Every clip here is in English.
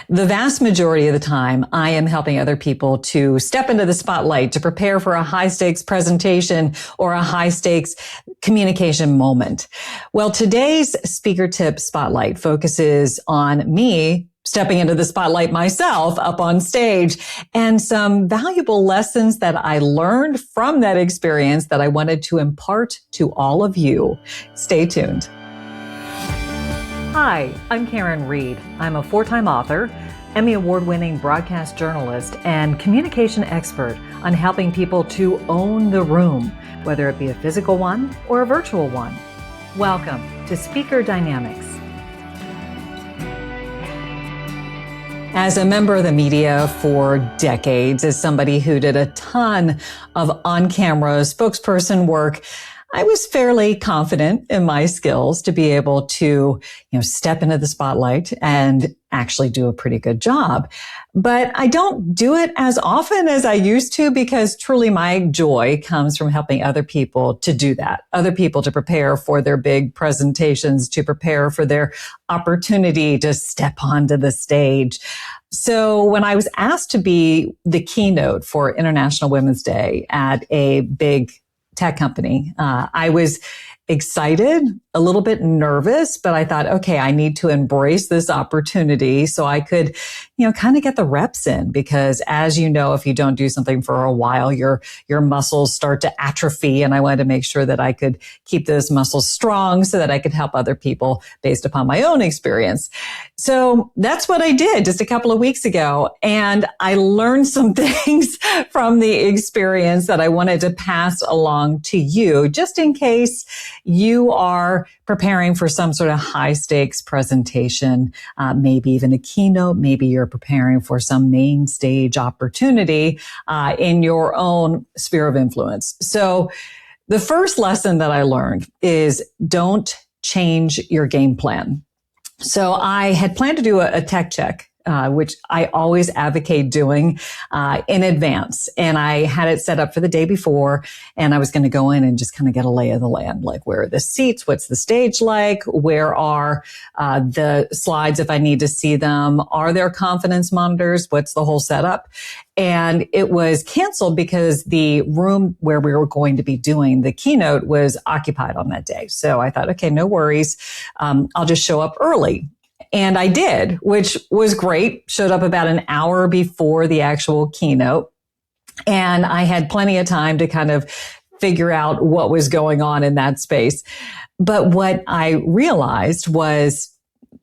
The vast majority of the time, I am helping other people to step into the spotlight, to prepare for a high stakes presentation or a high stakes communication moment. Well, today's speaker tip spotlight focuses on me stepping into the spotlight myself up on stage and some valuable lessons that I learned from that experience that I wanted to impart to all of you. Stay tuned. Hi, I'm Karin Reed. I'm a 4-time author, Emmy Award-winning broadcast journalist, and communication expert on helping people to own the room, whether it be a physical one or a virtual one. Welcome to Speaker Dynamics. As a member of the media for decades, as somebody who did a ton of on-camera spokesperson work, I was fairly confident in my skills to be able to, step into the spotlight and actually do a pretty good job. But I don't do it as often as I used to because truly my joy comes from helping other people to do that, other people to prepare for their big presentations, to prepare for their opportunity to step onto the stage. So when I was asked to be the keynote for International Women's Day at a big tech company, I was excited, a little bit nervous, but I thought, okay, I need to embrace this opportunity so I could, kind of get the reps in, because as you know, if you don't do something for a while, your muscles start to atrophy. And I wanted to make sure that I could keep those muscles strong so that I could help other people based upon my own experience. So that's what I did just a couple of weeks ago. And I learned some things from the experience that I wanted to pass along to you, just in case you are preparing for some sort of high stakes presentation, maybe even a keynote, maybe you're preparing for some main stage opportunity in your own sphere of influence. So the first lesson that I learned is don't change your game plan. So I had planned to do a tech check, which I always advocate doing in advance. And I had it set up for the day before, and I was going to go in and just kind of get a lay of the land, like where are the seats? What's the stage like? Where are the slides if I need to see them? Are there confidence monitors? What's the whole setup? And it was canceled because the room where we were going to be doing the keynote was occupied on that day. So I thought, okay, no worries. I'll just show up early. And I did, which was great. Showed up about an hour before the actual keynote. And I had plenty of time to kind of figure out what was going on in that space. But what I realized was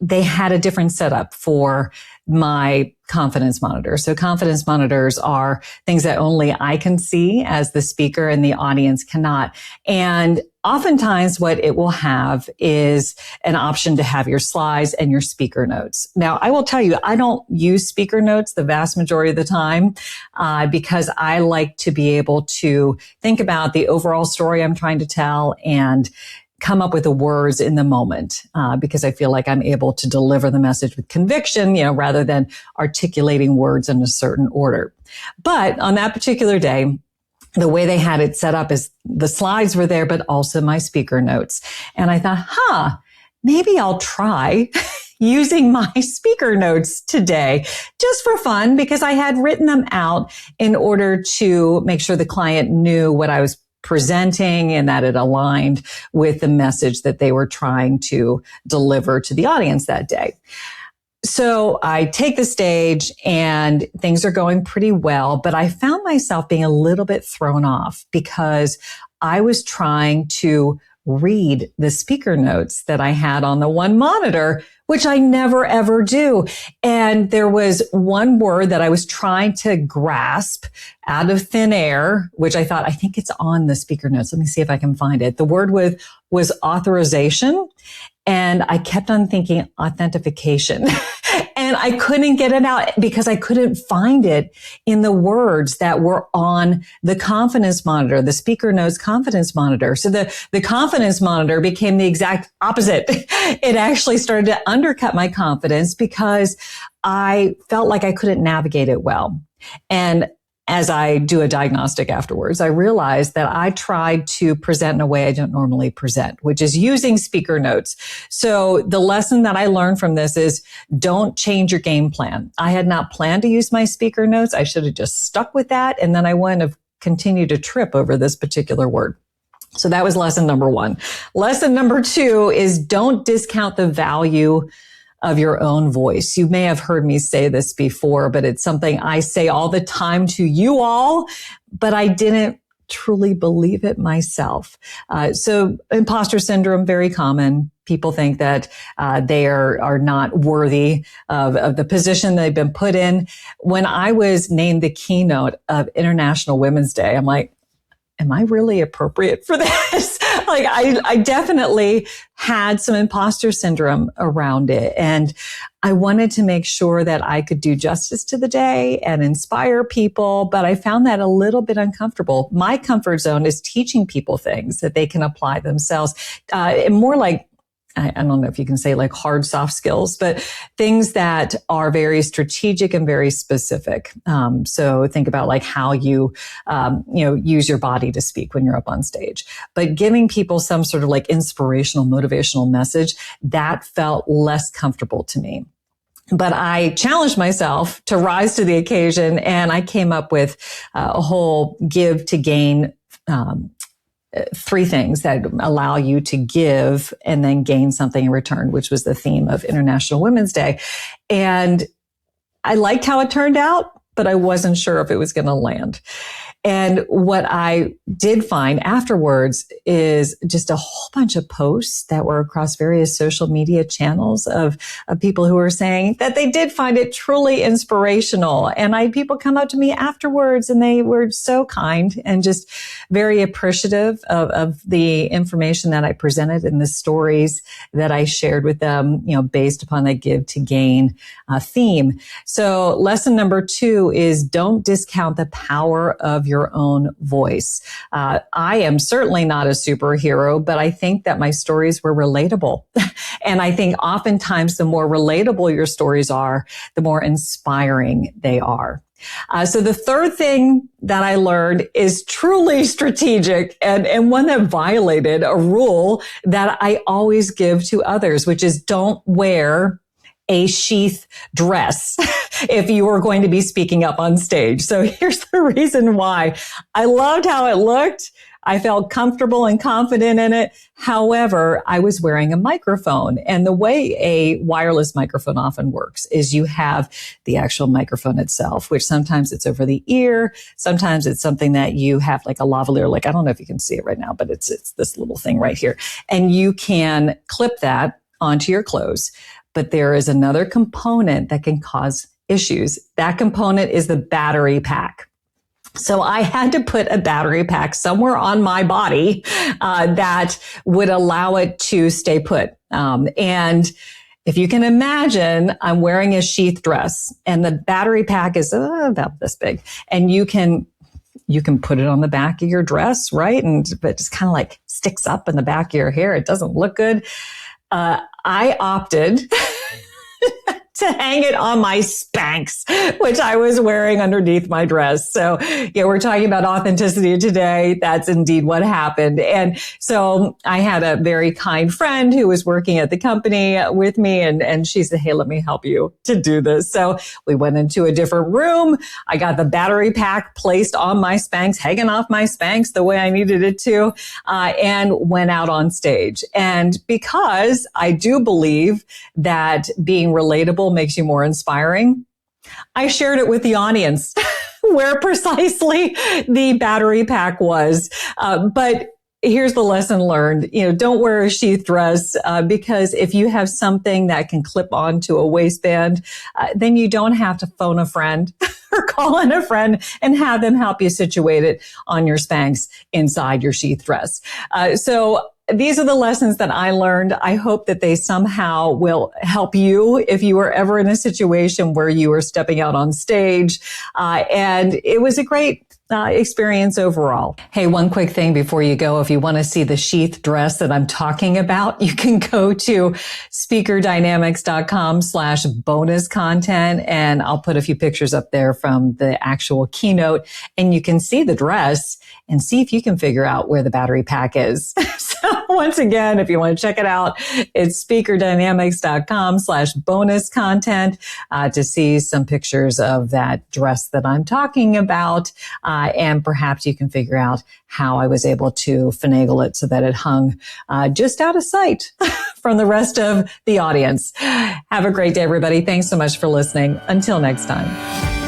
they had a different setup for my confidence monitor. So confidence monitors are things that only I can see as the speaker and the audience cannot. And oftentimes what it will have is an option to have your slides and your speaker notes. Now, I will tell you, I don't use speaker notes the vast majority of the time because I like to be able to think about the overall story I'm trying to tell and come up with the words in the moment, because I feel like I'm able to deliver the message with conviction, rather than articulating words in a certain order. But on that particular day, the way they had it set up is the slides were there, but also my speaker notes. And I thought, maybe I'll try using my speaker notes today just for fun, because I had written them out in order to make sure the client knew what I was presenting and that it aligned with the message that they were trying to deliver to the audience that day. So I take the stage and things are going pretty well, but I found myself being a little bit thrown off because I was trying to read the speaker notes that I had on the one monitor, which I never ever do. And there was one word that I was trying to grasp out of thin air, which I thought, I think it's on the speaker notes. Let me see if I can find it. The word was authorization. And I kept on thinking authentication. And I couldn't get it out because I couldn't find it in the words that were on the confidence monitor, the speaker notes confidence monitor. So the confidence monitor became the exact opposite. It actually started to undercut my confidence because I felt like I couldn't navigate it well. And as I do a diagnostic afterwards, I realized that I tried to present in a way I don't normally present, which is using speaker notes. So the lesson that I learned from this is don't change your game plan. I had not planned to use my speaker notes. I should have just stuck with that. And then I wouldn't have continued to trip over this particular word. So that was lesson number one. Lesson number two is don't discount the value of your own voice. You may have heard me say this before, but it's something I say all the time to you all, but I didn't truly believe it myself. So imposter syndrome, very common. People think that they are not worthy of the position they've been put in. When I was named the keynote of International Women's Day, I'm like, am I really appropriate for this? Like I definitely had some imposter syndrome around it. And I wanted to make sure that I could do justice to the day and inspire people, but I found that a little bit uncomfortable. My comfort zone is teaching people things that they can apply themselves, and more like, I don't know if you can say like hard, soft skills, but things that are very strategic and very specific. So think about like how you use your body to speak when you're up on stage, but giving people some sort of like inspirational, motivational message that felt less comfortable to me. But I challenged myself to rise to the occasion, and I came up with a whole give to gain, 3 things that allow you to give and then gain something in return, which was the theme of International Women's Day. And I liked how it turned out, but I wasn't sure if it was going to land. And what I did find afterwards is just a whole bunch of posts that were across various social media channels of people who were saying that they did find it truly inspirational. And I had people come up to me afterwards, and they were so kind and just very appreciative of the information that I presented and the stories that I shared with them, based upon that give to gain theme. So lesson number 2 is don't discount the power of your own voice. I am certainly not a superhero, but I think that my stories were relatable. And I think oftentimes the more relatable your stories are, the more inspiring they are. So the third thing that I learned is truly strategic and one that violated a rule that I always give to others, which is don't wear a sheath dress if you are going to be speaking up on stage. So here's the reason why. I loved how it looked. I felt comfortable and confident in it. However, I was wearing a microphone, and the way a wireless microphone often works is you have the actual microphone itself, which sometimes it's over the ear. Sometimes it's something that you have like a lavalier, like I don't know if you can see it right now, but it's this little thing right here. And you can clip that onto your clothes. But there is another component that can cause issues. That component is the battery pack. So I had to put a battery pack somewhere on my body that would allow it to stay put. And if you can imagine, I'm wearing a sheath dress, and the battery pack is about this big, and you can put it on the back of your dress, right? But it just kind of like sticks up in the back of your hair. It doesn't look good. I opted to hang it on my Spanx, which I was wearing underneath my dress. So yeah, we're talking about authenticity today. That's indeed what happened. And so I had a very kind friend who was working at the company with me, and she said, hey, let me help you to do this. So we went into a different room. I got the battery pack placed on my Spanx, hanging off my Spanx the way I needed it to, and went out on stage. And because I do believe that being relatable makes you more inspiring, I shared it with the audience where precisely the battery pack was. But here's the lesson learned. Don't wear a sheath dress because if you have something that can clip onto a waistband, then you don't have to phone a friend or call in a friend and have them help you situate it on your Spanx inside your sheath dress. So these are the lessons that I learned. I hope that they somehow will help you if you are ever in a situation where you are stepping out on stage. And it was a great experience overall. Hey, one quick thing before you go. If you want to see the sheath dress that I'm talking about, you can go to speakerdynamics.com/bonus content. And I'll put a few pictures up there from the actual keynote, and you can see the dress and see if you can figure out where the battery pack is. So once again, if you want to check it out, it's speakerdynamics.com/bonus content to see some pictures of that dress that I'm talking about. And perhaps you can figure out how I was able to finagle it so that it hung just out of sight from the rest of the audience. Have a great day, everybody. Thanks so much for listening. Until next time.